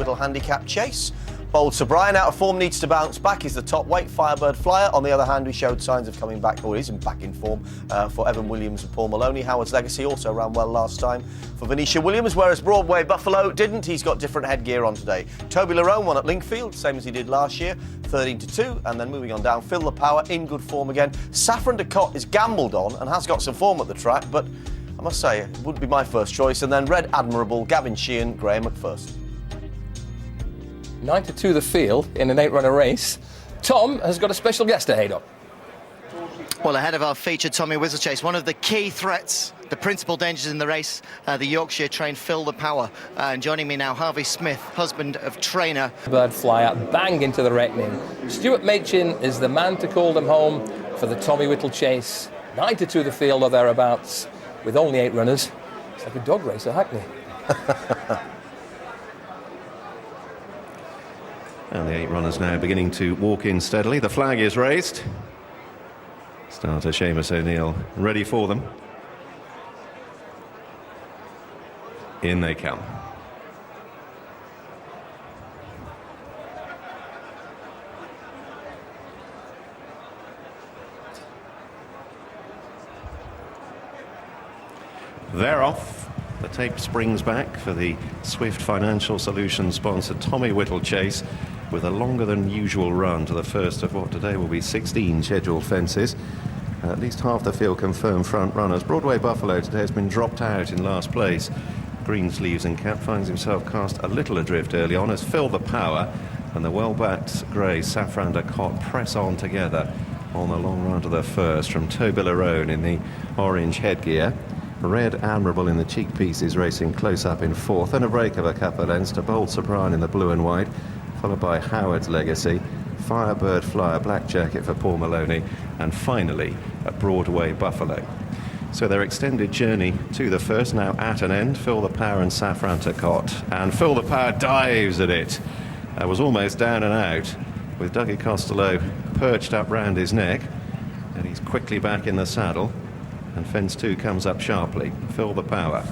Whittle handicap chase. Bold Sir Brian, out of form, needs to bounce back. He's the top weight Firebird Flyer. On the other hand, we showed signs of coming back, or isn't back in form, for Evan Williams and Paul Maloney. Howard's Legacy also ran well last time for Venetia Williams, whereas Broadway Buffalo didn't. He's got different headgear on today. Toby Lerone won at Linkfield, same as he did last year, 13-2. And then moving on down, Fill the Power in good form again. Saffron de Cotte is gambled on and has got some form at the track, but I must say, it wouldn't be my first choice. And then Red Admirable, Gavin Sheehan, Graham McPherson. 9-2 the field in an 8-runner race. Tom has got a special guest at Haydock. Well, ahead of our featured Tommy Whittle chase, one of the key threats, the principal dangers in the race, the Yorkshire-trained Fill the Power. And joining me now, Harvey Smith, husband of trainer. Bird Flyer, bang into the reckoning. Stuart Machin is the man to call them home for the Tommy Whittle chase. 9-2 the field or thereabouts, with only 8 runners. It's like a dog race at Hackney. And the 8 runners now beginning to walk in steadily. The flag is raised. Starter Seamus O'Neill ready for them. In they come. They're off. The tape springs back for the Swift Financial Solutions sponsored Tommy Whittle chase, with a longer than usual run to the first of what today will be 16 scheduled fences. At least half the field confirmed front runners. Broadway Buffalo today has been dropped out in last place. Green sleeves and cap finds himself cast a little adrift early on as Fill the Power and the well-backed grey Saffron de Cotte press on together on the long run to the first from Toby Lerone in the orange headgear. Red Admirable in the cheek pieces racing close up in fourth, and a break of a couple of lengths to Bold Sir Brian in the blue and white, followed by Howard's Legacy, Firebird Flyer, Black Jacket for Paul Maloney, and finally a Broadway Buffalo. So their extended journey to the first now at an end. Fill the Power and Saffron de Cotte, and Fill the Power dives at it. Was almost down and out, with Dougie Costello perched up round his neck, and he's quickly back in the saddle. And fence 2 comes up sharply. Fill the Power.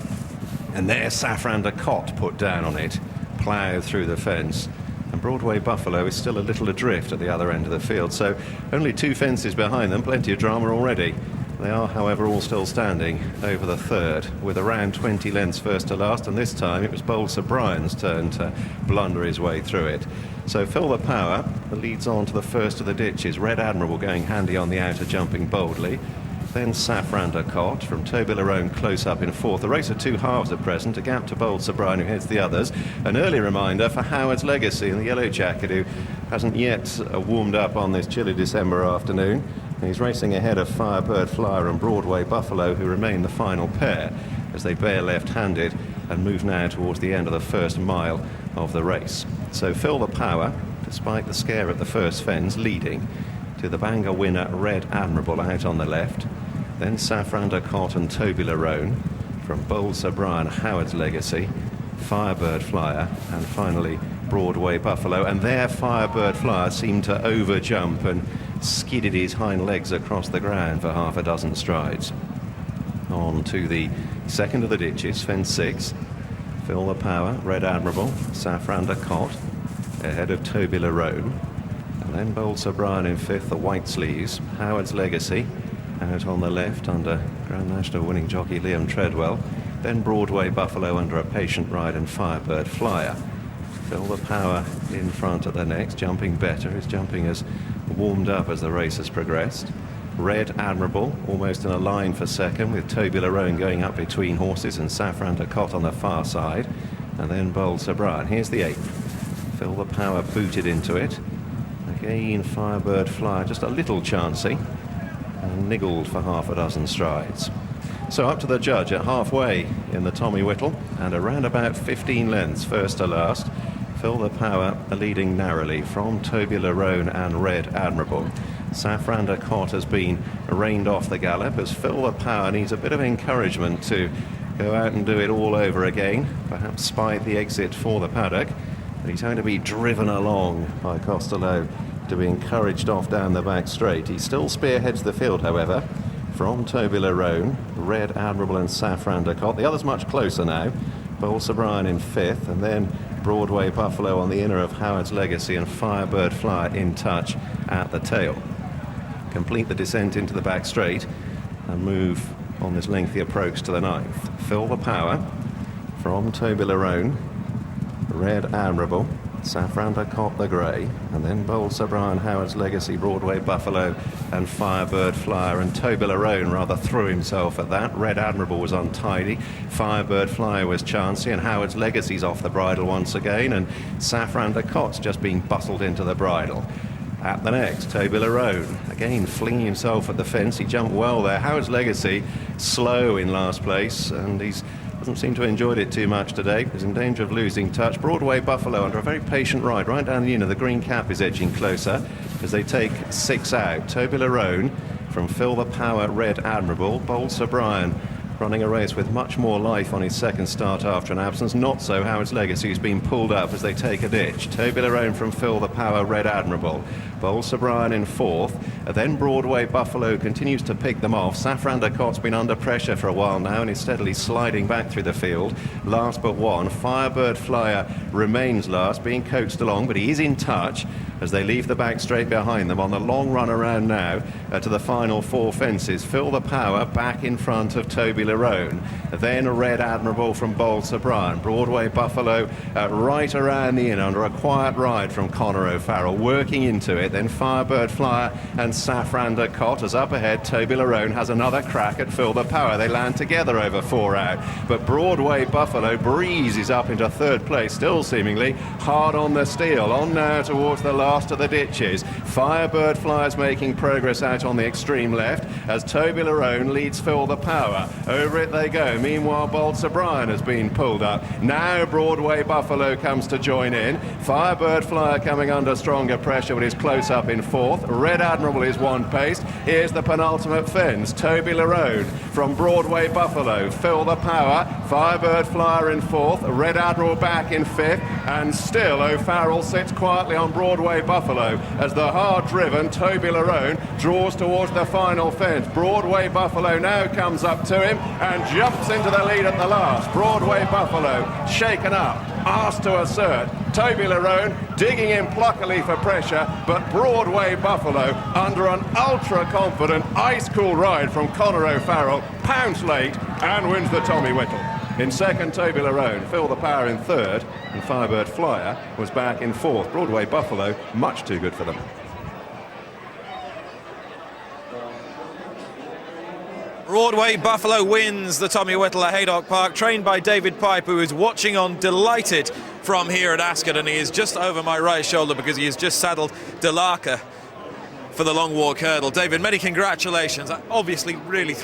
And there's Saffron de Cotte put down on it, ploughed through the fence. And Broadway Buffalo is still a little adrift at the other end of the field. So only 2 fences behind them, plenty of drama already. They are, however, all still standing over the third, with around 20 lengths first to last. And this time it was Bold Sir Brian's turn to blunder his way through it. So Fill the Power leads on to the first of the ditches. Red Admirable going handy on the outer, jumping boldly. Then Saffron de Cotte from Toby Lerone close up in fourth. The race of 2 halves at present, a gap to Bold Sir Brian who heads the others. An early reminder for Howard's Legacy in the yellow jacket, who hasn't yet warmed up on this chilly December afternoon. And he's racing ahead of Firebird Flyer and Broadway Buffalo, who remain the final pair as they bear left-handed and move now towards the end of the first mile of the race. So Fill the Power, despite the scare at the first fence, leading to the Bangor winner Red Admirable out on the left. Then Saffron de Cotte and Toby Lerone from Bold Sir Brian, Howard's Legacy, Firebird Flyer, and finally Broadway Buffalo. And there Firebird Flyer seemed to overjump and skidded his hind legs across the ground for half a dozen strides. On to the second of the ditches, fence 6. Fill the Power, Red Admirable, Saffron de Cotte, ahead of Toby Lerone. And then Bold Sir Brian in fifth, the white sleeves, Howard's Legacy, out on the left under Grand National winning jockey Liam Treadwell. Then Broadway Buffalo under a patient ride and Firebird Flyer. Fill the Power in front at the next, jumping better. His jumping has warmed up as the race has progressed. Red Admirable almost in a line for second, with Toby Lerone going up between horses and Saffron de Cotte on the far side. And then Bold Sir Brian. Here's the 8th. Fill the Power booted into it. Again Firebird Flyer just a little chancy, and niggled for half a dozen strides. So up to the judge at halfway in the Tommy Whittle, and around about 15 lengths first to last. Fill the Power leading narrowly from Toby Lerone and Red Admirable. Saffron de Cotte has been reined off the gallop as Fill the Power needs a bit of encouragement to go out and do it all over again, perhaps spy the exit for the paddock. But he's going to be driven along by Costello to be encouraged off down the back straight. He still spearheads the field, however, from Toby Lerone, Red Admirable and Saffron de Cotte. The others much closer now. Bold Sir Brian in fifth, and then Broadway Buffalo on the inner of Howard's Legacy, and Firebird Flyer in touch at the tail. Complete the descent into the back straight and move on this lengthy approach to the 9th. Fill the Power from Toby Lerone, Red Admirable, Safranda Cop the Grey, and then Bold Sir Brian, Howard's Legacy, Broadway Buffalo and Firebird Flyer. And Toby Lerone rather threw himself at that. Red Admirable was untidy, Firebird Flyer was chancy, and Howard's Legacy's off the bridle once again, and Safranda Cop's just being bustled into the bridle. At the next, Toby Lerone, again flinging himself at the fence. He jumped well there. Howard's Legacy, slow in last place, and he's doesn't seem to have enjoyed it too much today. He's in danger of losing touch. Broadway Buffalo under a very patient ride right down the inner. The green cap is edging closer as they take 6 out. Toby Lerone from Fill the Power, Red Admirable. Bold Sir Brian running a race with much more life on his second start after an absence. Not so Howard's Legacy, who's been pulled up as they take a ditch. Toby Lerone from Fill the Power, Red Admirable. Bold Sir Brian in 4th. Then Broadway Buffalo continues to pick them off. Safranda Cot's been under pressure for a while now and is steadily sliding back through the field. Last but one, Firebird Flyer remains last, being coaxed along, but he is in touch as they leave the back straight behind them on the long run around now to the final 4 fences. Fill the Power back in front of Toby Lerone. Then Red Admirable from Bold Sir Brian. Broadway Buffalo right around the inn under a quiet ride from Conor O'Farrell, working into it. Then Firebird Flyer and Safranda Cot. As up ahead, Toby Lerone has another crack at Fill the Power. They land together over 4 out. But Broadway Buffalo breezes up into 3rd place, still seemingly hard on the steel. On now towards the last of the ditches. Firebird Flyer's making progress out on the extreme left as Toby Lerone leads Fill the Power. Over it they go. Meanwhile, Bold Sir Brian has been pulled up. Now Broadway Buffalo comes to join in. Firebird Flyer coming under stronger pressure, but is close up in 4th. Red Admirable is 1 pace. Here's the penultimate fence. Toby Lerone from Broadway Buffalo. Fill the Power. Firebird Flyer in 4th. Red Admiral back in 5th. And still O'Farrell sits quietly on Broadway Buffalo as the hard-driven Toby Lerone draws towards the final fence. Broadway Buffalo now comes up to him and jumps into the lead at the last. Broadway Buffalo shaken up, asked to assert. Toby Lerone digging in pluckily for pressure, but Broadway Buffalo under an ultra-confident, ice-cool ride from Conor O'Farrell, pounds late and wins the Tommy Whittle. In 2nd, Toby Lerone. Fill the Power in 3rd, and Firebird Flyer was back in 4th. Broadway Buffalo, much too good for them. Broadway Buffalo wins the Tommy Whittle at Haydock Park, trained by David Pipe, who is watching on delighted from here at Ascot, and he is just over my right shoulder because he has just saddled Delaka for the long walk hurdle. David, many congratulations. Obviously really thrilled.